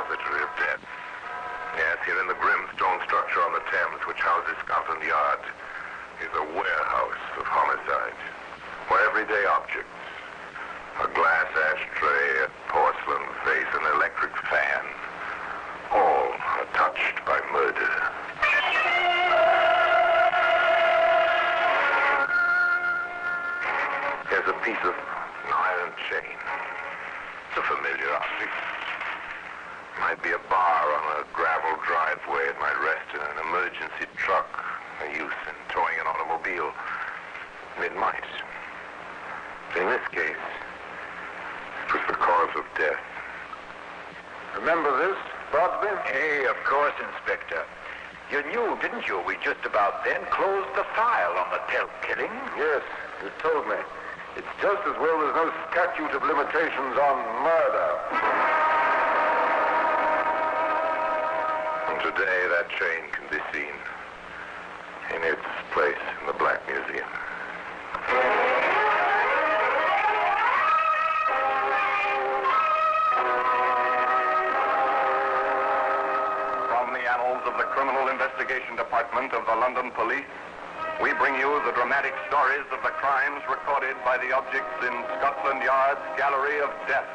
repository of death. Yes, here in the grim stone structure on the Thames, which houses Scotland Yard, is a warehouse of homicide, where everyday objects, a glass ashtray, a porcelain vase, an electric fan, all are touched by murder. Here's a piece of iron chain. It's a familiar object. Might be a bar on a gravel driveway. It might rest in an emergency truck, a use in towing an automobile. It might. In this case, it was the cause of death. Remember this, Brodsby? Hey, of course, Inspector. You knew, didn't you? We just about then closed the file on the Telp killing. Yes, you told me. It's just as well there's no statute of limitations on murder. And today, that chain can be seen in its place in the Black Museum. From the annals of the Criminal Investigation Department of the London Police, we bring you the dramatic stories of the crimes recorded by the objects in Scotland Yard's Gallery of Death,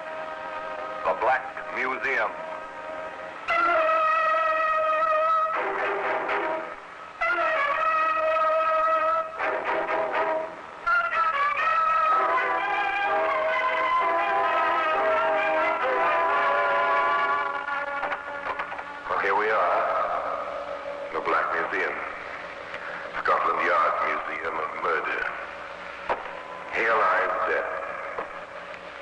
the Black Museum. Well, here we are, the Black Museum. Scotland Yard's Museum of Murder. Here lies death.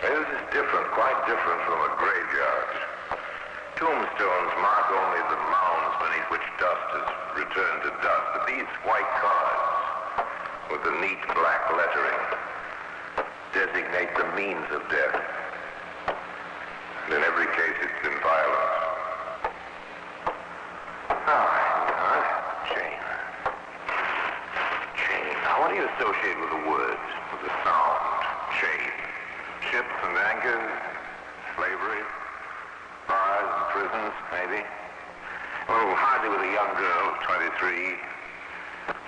And this is different, quite different from a graveyard. Tombstones mark only the mounds beneath which dust has returned to dust. But these white cards, with the neat black lettering, designate the means of death. And in every case, it's been violent. What do you associate with the words, with the sound, chain? Ships and anchors, slavery, bars and prisons, maybe? Oh, hardly with a young girl, 23,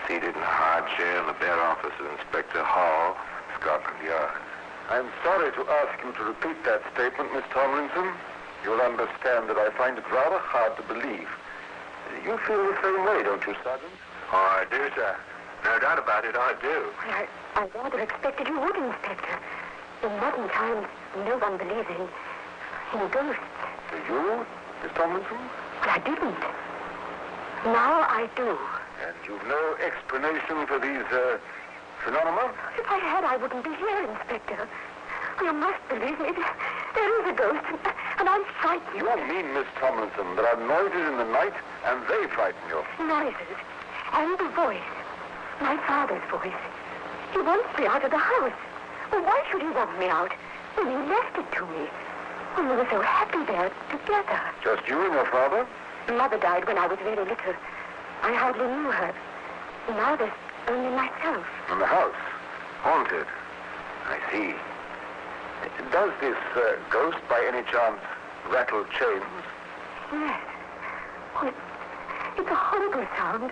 seated in a hard chair in the bare office of Inspector Hall, Scotland Yard. I'm sorry to ask you to repeat that statement, Miss Tomlinson. You'll understand that I find it rather hard to believe. You feel the same way, don't you, Sergeant? Oh, I do, sir. No doubt about it, I do. I rather expected you would, Inspector. In modern times, no one believes in ghosts. Do you, Miss Tomlinson? Well, I didn't. Now I do. And you've no explanation for these, phenomena? If I had, I wouldn't be here, Inspector. You must believe me. There is a ghost, and I'm frightened. You mean, Miss Tomlinson, there are noises in the night, and they frighten you? Noises. And the voice. My father's voice. He wants me out of the house. Well, why should he want me out when he left it to me? When we were so happy there together. Just you and your father? Mother died when I was very little. I hardly knew her. Now there's only myself. And the house? Haunted. I see. Does this ghost, by any chance, rattle chains? Yes. Oh, it's a horrible sound.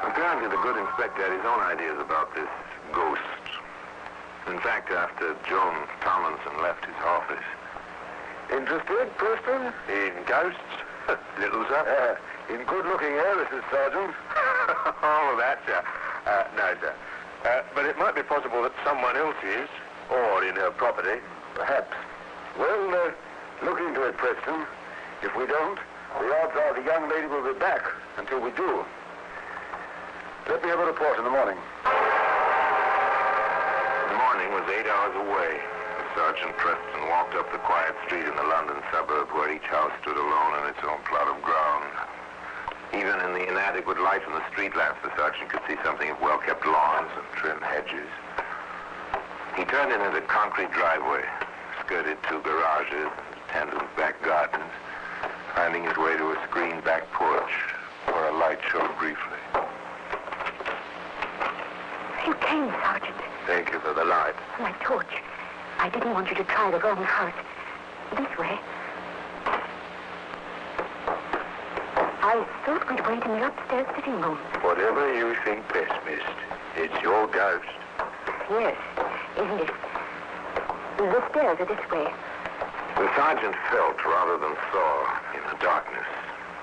Apparently, the good inspector had his own ideas about this ghost. In fact, after Joan Tomlinson left his office. Interested, Preston? In ghosts? Little, sir? In good-looking heiresses, Sergeant. Oh, that, sir. No, sir. But it might be possible that someone else is, or in her property. Perhaps. Well, look into it, Preston. If we don't, the odds are the young lady will be back until we do. Let me have a report in the morning. The morning was 8 hours away. Sergeant Preston walked up the quiet street in the London suburb where each house stood alone on its own plot of ground. Even in the inadequate light from the street lamps, the sergeant could see something of well-kept lawns and trim hedges. He turned into the concrete driveway, skirted two garages and tandem back gardens, finding his way to a screened back porch where a light showed briefly. You came, Sergeant. Thank you for the light. My torch. I didn't want you to try the wrong house. This way. I thought we'd wait in the upstairs sitting room. Whatever you think best, miss. It's your ghost. Yes, isn't it? The stairs are this way. The sergeant felt rather than saw in the darkness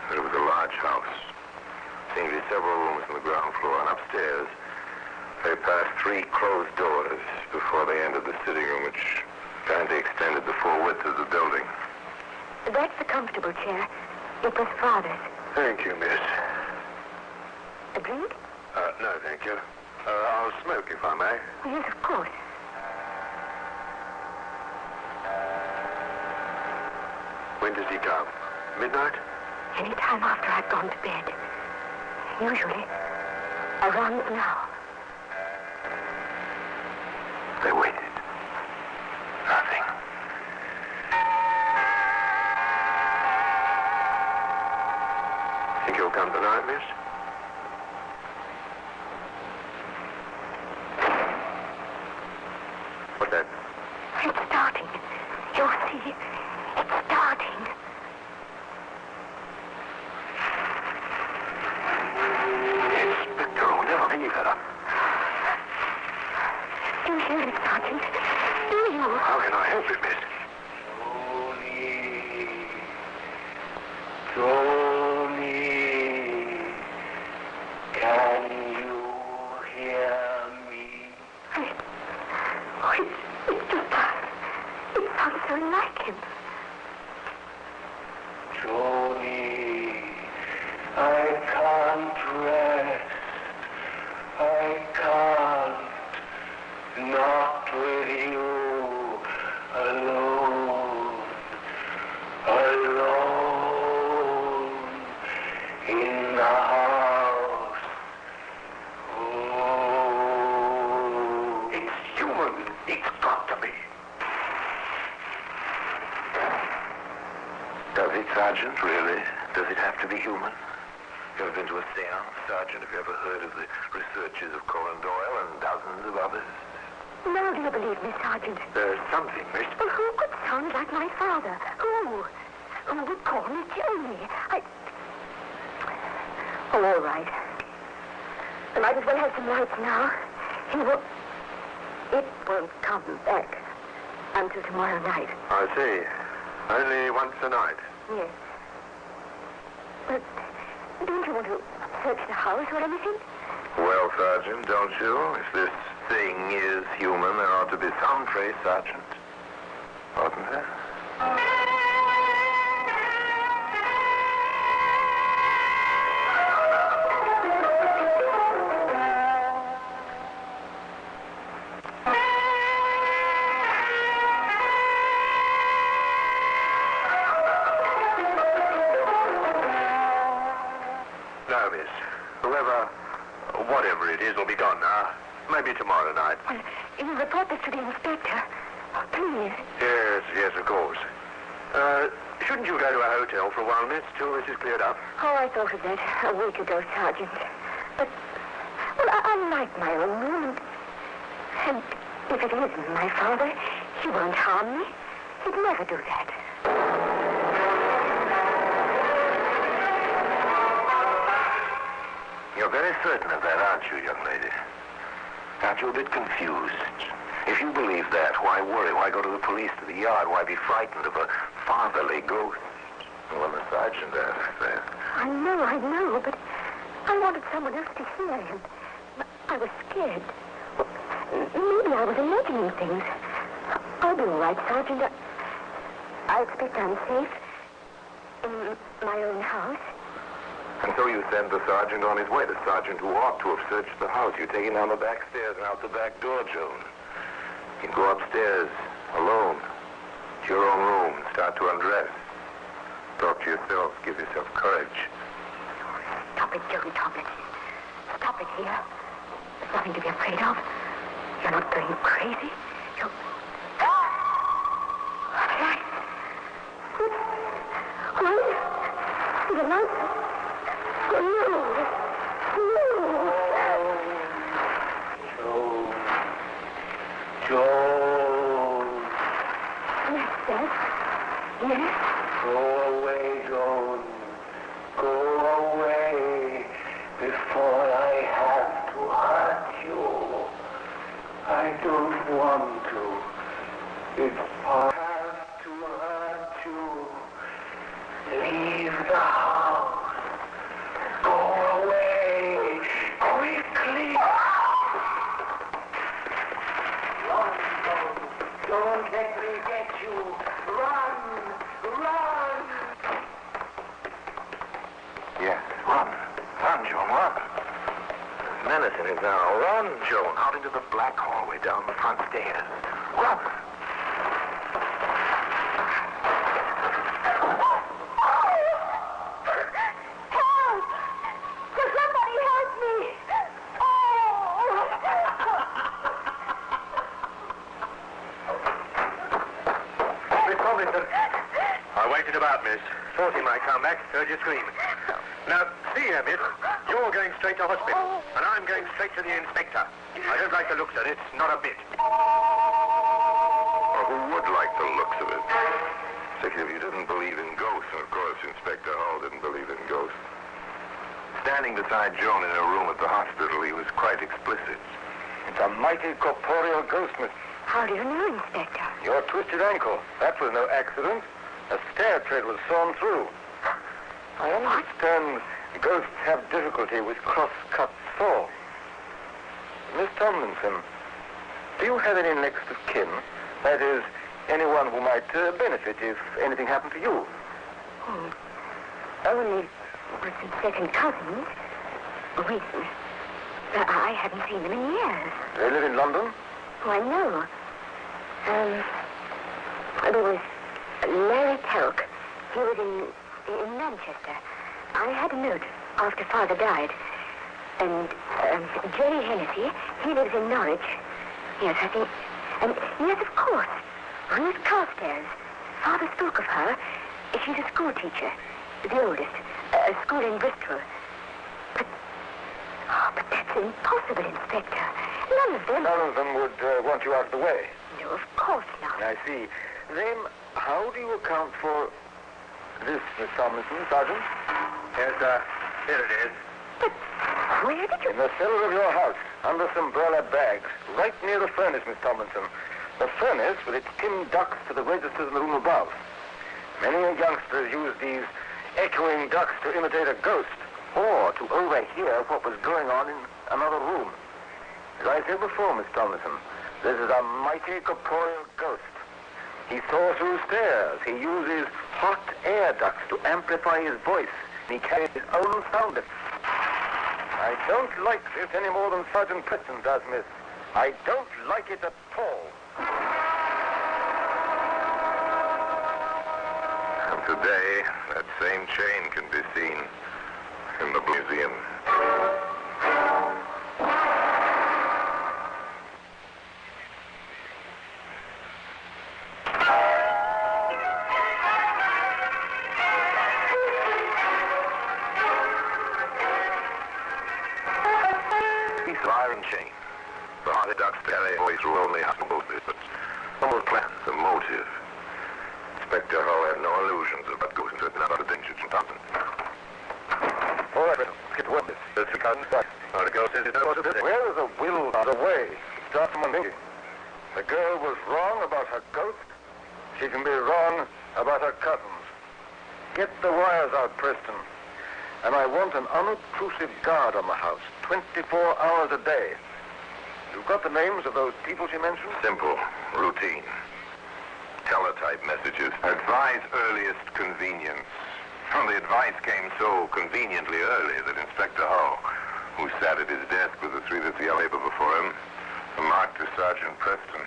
that it was a large house. Seemed to be several rooms on the ground floor, and upstairs they passed 3 closed doors before they entered the sitting room, which apparently extended the full width of the building. That's the comfortable chair. It was Father's. Thank you, miss. A drink? No, thank you. I'll smoke if I may. Oh, yes, of course. When does he come? Midnight? Any time after I've gone to bed. Usually around now. They waited. Nothing. Think he'll come tonight, miss? What's that? It's starting. You'll see. It's starting. Inspector, I'll never believe that. Do you hear it, Sergeant? Do you? How can I help it, miss? Tony, can you hear me? It's just that. It sounds so like him. Tony, I can't rest. I can't. Not with you. Alone. Alone. In the house. Oh. It's human. It's got to be. Does it, Sergeant, really? Does it have to be human? You ever been to a seance, Sergeant? Have you ever heard of the researches of Conan Doyle and dozens of others? Now do you believe me, Sergeant? There's something, miss. Well, who could sound like my father? Who? Who would call me Tony? Oh, all right. I might as well have some lights now. It won't come back until tomorrow night. I see. Only once a night. Yes. But don't you want to search the house or anything? Well, Sergeant, don't you? If this thing is human, there ought to be some trace, Sergeant. Oughtn't there? No, miss. Whatever it is will be gone now. Maybe tomorrow night. Well, you report this to the inspector. Oh, please. Yes, of course. Shouldn't you go to a hotel for a while, miss, till this is cleared up? Oh, I thought of that a week ago, Sergeant. But, well, I like my own room. And if it isn't my father, he won't harm me. He'd never do that. You're very certain of that, aren't you, young lady? Aren't you a bit confused? If you believe that, why worry? Why go to the police, to the yard? Why be frightened of a fatherly ghost? Well, the sergeant asked that. I know, but I wanted someone else to hear him. I was scared. Maybe I was imagining things. I'll be all right, Sergeant. I expect I'm safe in my own house. And so you send the sergeant on his way, the sergeant who ought to have searched the house. You take him down the back stairs and out the back door, Joan. You go upstairs, alone, to your own room, and start to undress. Talk to yourself, give yourself courage. Stop it, Joey, stop it. Stop it here. There's nothing to be afraid of. You're not going crazy. You're... Lights. What? The lights. Joe. want to. If I have to hurt you, leave the house. Go away quickly. Run, don't let me get you. Run, run. Yes, run. Run, Joan, run. Menace in it now. Run, Joan, out into the black hallway down the front stairs. Run. Help! Could somebody help me? Oh! Miss Tomlinson. I waited about, miss. Thought he might come back. Heard you scream. Now, see here, miss. You're going straight to hospital, and I'm going straight to the inspector. I don't like the looks of it. Not a bit. Or who would like the looks of it? Particularly if you didn't believe in ghosts. And of course, Inspector Hall didn't believe in ghosts. Standing beside Joan in her room at the hospital, he was quite explicit. It's a mighty corporeal ghost, Miss. How do you know, Inspector? Your twisted ankle. That was no accident. A stair tread was sawn through. I understand ghosts have difficulty with cross-cut fall. Miss Tomlinson, do you have any next of kin? That is, anyone who might benefit if anything happened to you? Oh, only with some second cousins. I haven't seen them in years. They live in London? Oh, I know. There was Larry Telk. He was in Manchester. I had a note after Father died. And Jerry Hennessy, he lives in Norwich. Yes, I think. And yes, of course. Ruth Carstairs. Father spoke of her. She's a school teacher, the oldest. A school in Bristol. But that's impossible, Inspector. None of them... None of them would want you out of the way. No, of course not. I see. Then, how do you account for this, Miss Tomlinson, Sergeant? Yes, sir. Here it is. But where did you... In the cellar of your house, under some burlap bags, right near the furnace, Miss Tomlinson. The furnace with its tin ducts to the registers in the room above. Many youngsters use these echoing ducts to imitate a ghost, or to overhear what was going on in another room. As I said before, Miss Tomlinson, this is a mighty corporeal ghost. He soars through stairs. He uses hot air ducts to amplify his voice. And he carries his own sound effects. I don't like this any more than Sergeant Preston does, miss. I don't like it at all. And today, that same chain can be seen in the museum. Piece of iron chain. The hardy ducks carry away through only hospitals, but almost plans a motive. Inspector Hall had no illusions about ghosts and about the dangers in Thompson. All right, let's get to work. It's the cousin. How the ghost is it was a visit. Where is a will, there's a way. Start someone thinking. The girl was wrong about her ghost. She can be wrong about her cousins. Get the wires out, Preston. And I want an unobtrusive guard on the house, 24 hours a day. You've got the names of those people she mentioned? Simple, routine. Teletype messages. Advise earliest convenience. Well, the advice came so conveniently early that Inspector Hull, who sat at his desk with the 3 LA paper before him, remarked to Sergeant Preston.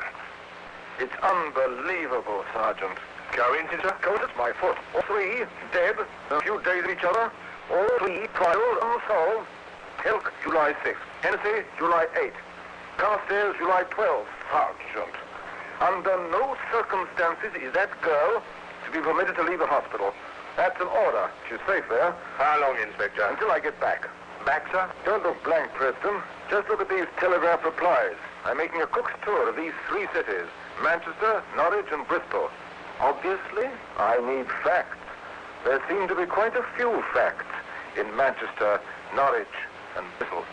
It's unbelievable, Sergeant. Coincidence? Coincidence, my foot. All 3 dead, a few days of each other. All 3 trials unsolved. Telk, July 6th. Hennessy, July 8th. Carstairs, July 12th. Sergeant, under no circumstances is that girl to be permitted to leave the hospital. That's an order. She's safe there. How long, Inspector? Until I get back. Back, sir? Don't look blank, Preston. Just look at these telegraph replies. I'm making a cook's tour of these 3 cities. Manchester, Norwich, and Bristol. Obviously, I need facts. There seem to be quite a few facts in Manchester, Norwich, and Bristol.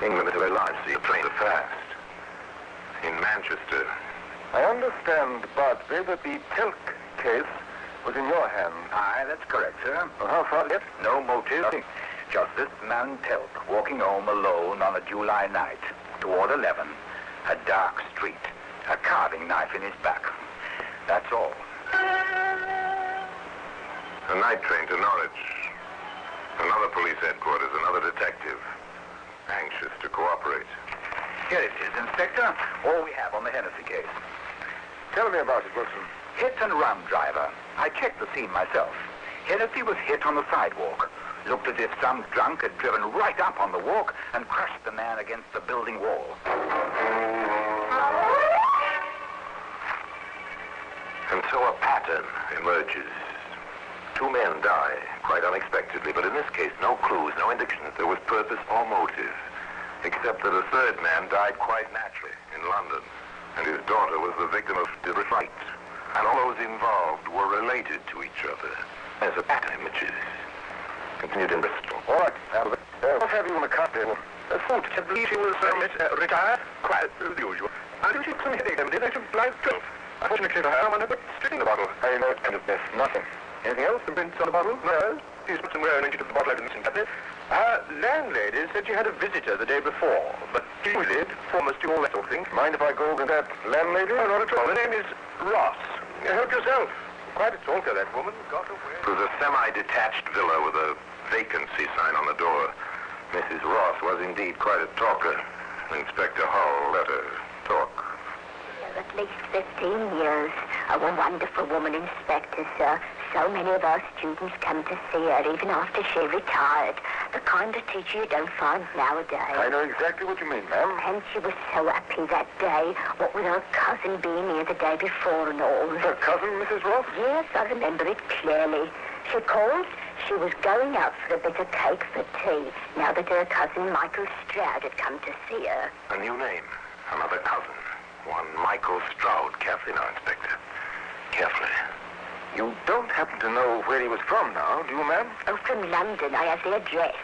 England is very large, so your trains are fast. In Manchester. I understand, Bartley, that the Telk case was in your hands. Aye, that's correct, sir. Well, how far yet? No motive. Nothing. Just this man Telk walking home alone on a July night. Toward 11. A dark street. A carving knife in his back. That's all. A night train to Norwich. Another police headquarters, another detective. Anxious to cooperate. Here it is, Inspector. All we have on the Hennessy case. Tell me about it, Wilson. Hit and run driver. I checked the scene myself. Hennessy was hit on the sidewalk. Looked as if some drunk had driven right up on the walk and crushed the man against the building wall. And so a pattern emerges. Two men die, quite unexpectedly, but in this case, no clues, no indication that there was purpose or motive, except that a third man died quite naturally in London, and his daughter was the victim of fright. And all those involved were related to each other, as a pattern emerges. Continued in Bristol. All right, Albert. What have you on the card table? Thought to believe she was retired, quite as usual. I think she took some headache remedy that should blind 12. Unfortunately for her, one had put string in the bottle. I know what kind of mess. Nothing. Anything else? Some prints on the bottle? No. She's put some wear and she took the bottle out and listened to it. Her landlady said she had a visitor the day before, but she did, foremost to all that sort of thing. Mind if I go with that landlady? No, not at all. Her name is Ross. Help yourself. Quite a talker, that woman. Got away. It was a semi-detached villa with a vacancy sign on the door. Mrs. Ross was indeed quite a talker. Inspector Hull let her talk. At least 15 years. Oh, a wonderful woman, Inspector, sir. So many of our students come to see her, even after she retired. The kind of teacher you don't find nowadays. I know exactly what you mean, ma'am. And she was so happy that day, what with her cousin being here the day before and all. Her cousin, Mrs. Ross? Yes, I remember it clearly. She called. She was going out for a bit of cake for tea, now that her cousin Michael Stroud had come to see her. A new name. Another cousin. One Michael Stroud. Carefully now, Inspector. Carefully. You don't happen to know where he was from now, do you, ma'am? Oh, from London. I have the address.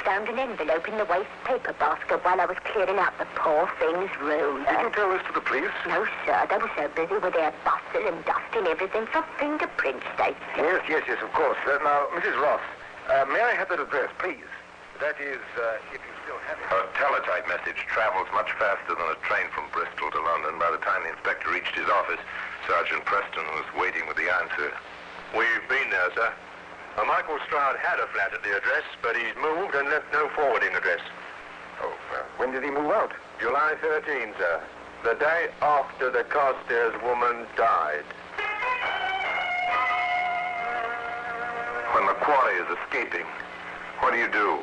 Found an envelope in the waste paper basket while I was clearing out the poor thing's room. Did you tell this to the police? No, sir. They were so busy with their bustle and dusting everything for fingerprint states. Yes, of course. Now, Mrs. Ross, may I have that address, please? That is, if you still have it. A teletype message travels much faster than a train from Bristol to London. By the time the inspector reached his office, Sergeant Preston was waiting with the answer. We've been there, sir. Michael Stroud had a flat at the address, but he's moved and left no forwarding address. Oh, when did he move out? July 13, sir. The day after the Carstairs woman died. When the quarry is escaping, what do?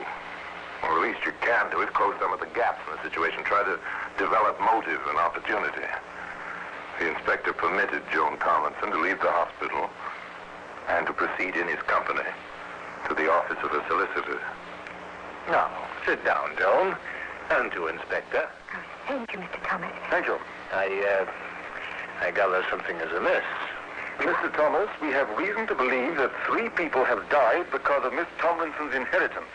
Or at least you can do is close some of the gaps in the situation. Try to develop motive and opportunity. The inspector permitted Joan Tomlinson to leave the hospital and to proceed in his company to the office of a solicitor. Now, sit down, Joan. And to Inspector. Oh, thank you, Mr. Thomas. Thank you. I gather something is amiss. Mr. Thomas, we have reason to believe that 3 people have died because of Miss Tomlinson's inheritance,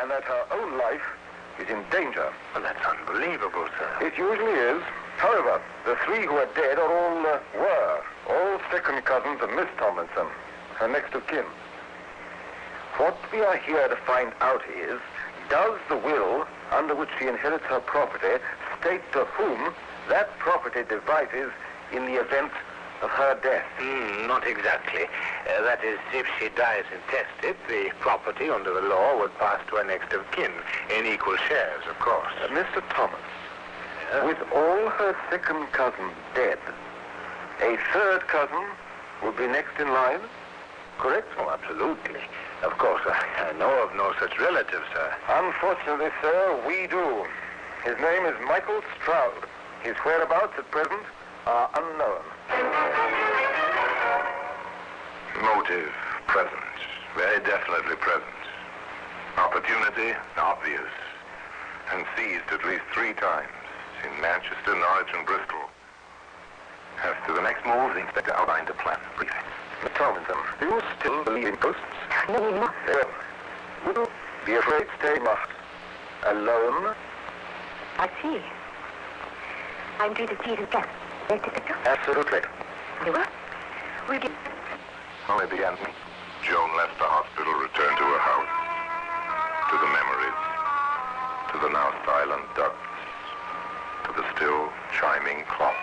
and that her own life is in danger. Well, that's unbelievable, sir. It usually is. However, the 3 who are dead are all second cousins of Miss Tomlinson, her next of kin. What we are here to find out is, does the will under which she inherits her property state to whom that property devises in the event of her death? Not exactly. That is, if she dies intestate, the property under the law would pass to her next of kin, in equal shares, of course. Mr. Thomas, with all her second cousins dead, a third cousin would be next in line, correct? Oh, absolutely. Of course, I know of no such relative, sir. Unfortunately, sir, we do. His name is Michael Stroud. His whereabouts at present are unknown. Motive, present. Very definitely present. Opportunity, obvious. And seized at least 3 times. In Manchester, Norwich, and Bristol. As to the next move, the inspector outlined a plan briefly. Miss Tomlinson, do you still believe in ghosts? No, not. Would you be afraid to stay alone I see. I'm due to see the cat. Absolutely. You will? We'll get... Well, they began. Joan left the hospital, returned to her house, to the memories, to the now silent ducts, to the still chiming clock.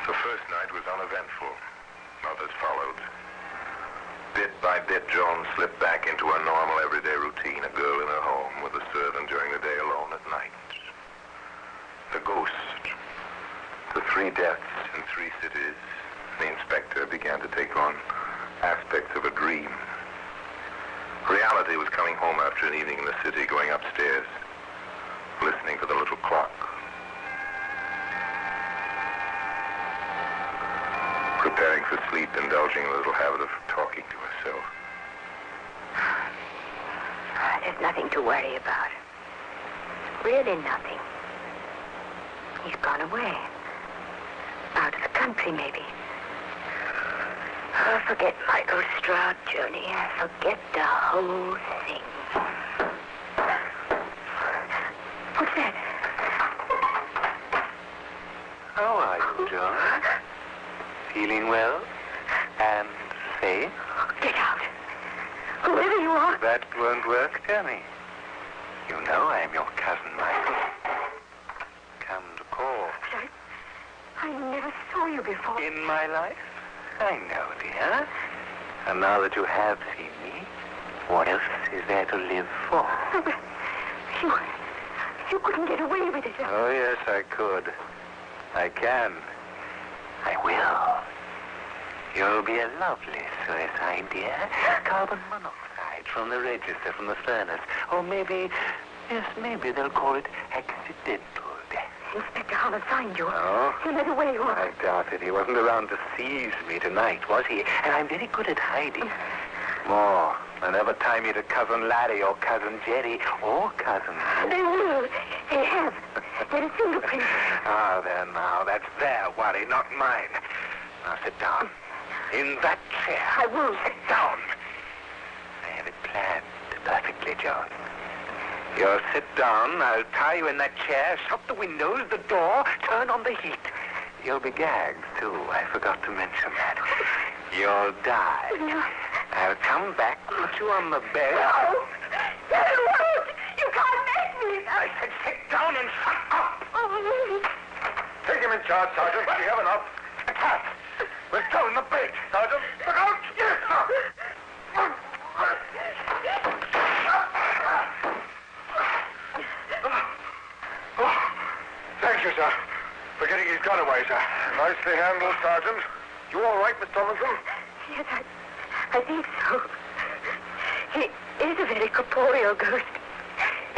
The first night was uneventful. Others followed. Bit by bit, Joan slipped back into her normal everyday routine, a girl in her home with a servant during the day, alone at night. The ghost. The 3 deaths in 3 cities. The inspector began to take on aspects of a dream. Reality was coming home after an evening in the city, going upstairs, listening to the little clock. Preparing for sleep, indulging in a little habit of talking to herself. There's nothing to worry about. Really nothing. He's gone away. Out of the country, maybe. Oh, forget Michael Stroud, Johnny. Forget the whole thing. What's that? How are you, John? Feeling well? And safe? Get out. Whoever you are. That won't work, Johnny. You know I'm your cousin Michael. Come to call. I never saw you before. In my life? I know, dear. And now that you have seen me, what else is there to live for? You couldn't get away with it. Oh, yes, I could. I can. I will. You'll be a lovely suicide, dear. Carbon monoxide from the register from the furnace. Or maybe, yes, maybe they'll call it accidental death. Inspector Howard find you. Oh? He let away you. I doubt it. He wasn't around to seize me tonight, was he? And I'm very good at hiding. More than ever tie me to Cousin Larry or Cousin Jerry or Cousin... They will. They have. There are fingerprints. Ah, there now. That's their worry, not mine. Now sit down. In that chair. I won't. Sit down. I have it planned perfectly, John. You'll sit down, I'll tie you in that chair, shut the windows, the door, turn on the heat. You'll be gagged, too. I forgot to mention that. You'll die. No. I'll come back, put you on the bed. No. You won't. You can't make me. I said sit down and shut up. Oh. Take him in charge, Sergeant. We have enough. A cat. We're throwing the bait. Sergeant, look out! Yes, sir. Thank you, sir, for getting his gun away, sir. Nicely handled, Sergeant. You all right, Miss Tomlinson? Yes, I think so. He is a very corporeal ghost.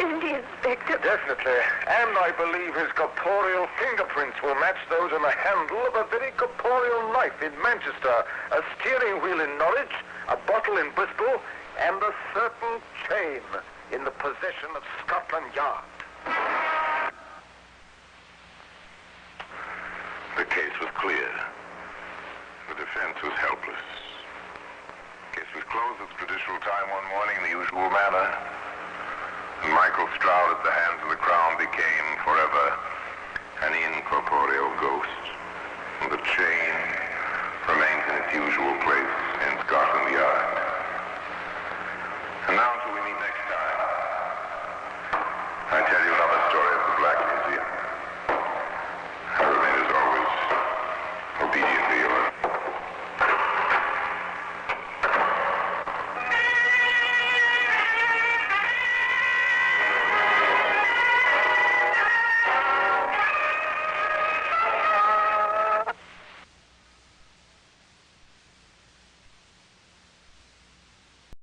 Isn't he, Inspector? Definitely. And I believe his corporeal fingerprints will match those on the handle of a very corporeal knife in Manchester, a steering wheel in Norwich, a bottle in Bristol, and a certain chain in the possession of Scotland Yard. The case was clear. The defense was helpless. The case was closed at the judicial time one morning in the usual manner. And Michael Stroud at the hands of the Crown became forever an incorporeal ghost. And the chain remains in its usual place in Scotland Yard. And now until we meet next time, I tell you another story of the Black Museum.